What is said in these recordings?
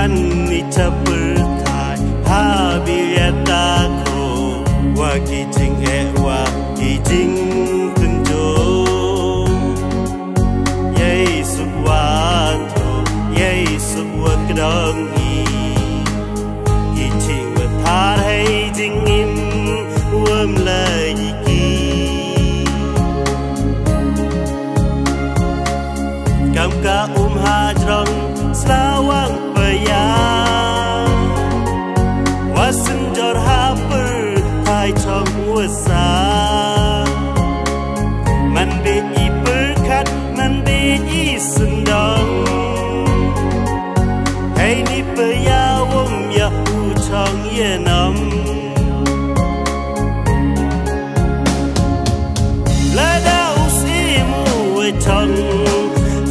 wanita bertai habiataku wa kijing wa kijing kunjung Yesus watu Yesus wakdong hi kijing watar hai jingin wam lagi Kam ka hajrong selawang payah Wasen jor haper thai chong wasa Man be i perkat man be i sendong Hei ni payah wom ya u chong ye nam Lada usimu we chong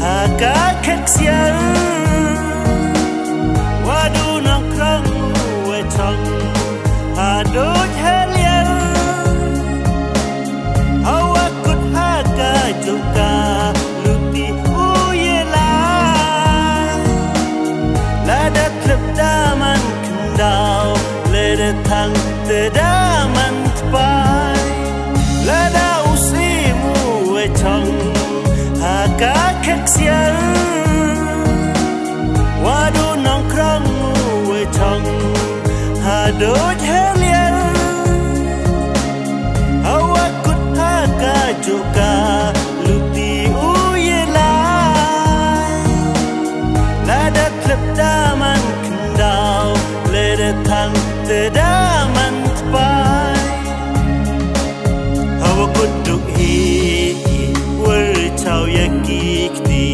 Agak keksian Wadu nongkrong wecong Adut helian Awak kut haga juga Luti uyela Ladat lebdaman kendau Ledat tang tedaman tepai Lada usimu wecong Agak keksian Wadu nongkrong wecong Hadut helian Awak kut haga juga Luti uyelai Ladat lebdaman kendau Ledat tang tedaman tepai Awak kut duk Chau yaki kti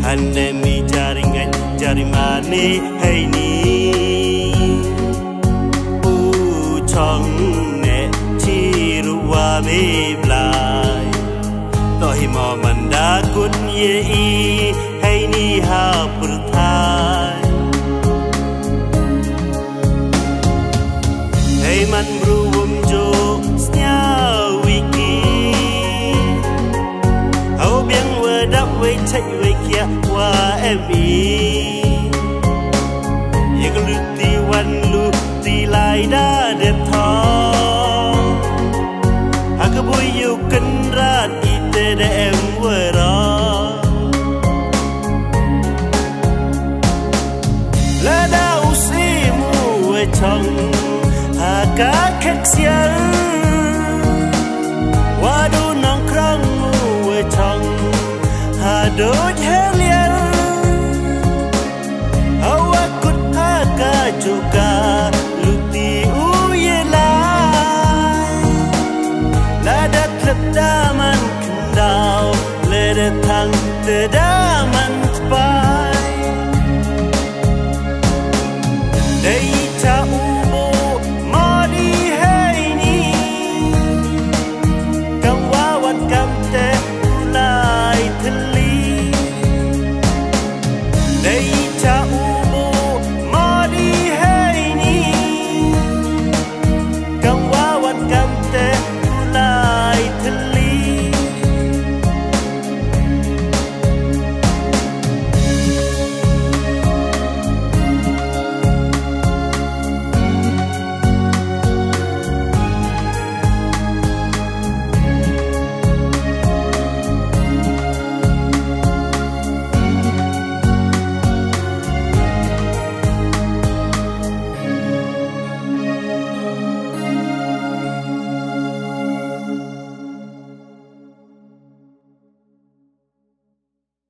Hande mi jaringan jari mane hai ni U chong ne chiru wa me blai Tohi mo manda kun ye i hai ni ha purthai Hai man bruwum jo snyawi Đắp với chạy với kia qua em ý Những lúc đi văn lúc đi lại đã đẹp thó Hà cơ bùi yêu cân ra đi tê để em vừa đó Là đau xí mù về chồng Hà cá khắc xiên Qua đu nông krong mù về chồng Hadut helian Awak kut haga juga Luti uyelai Ladat lebdaman kendau Ledat tang tedaman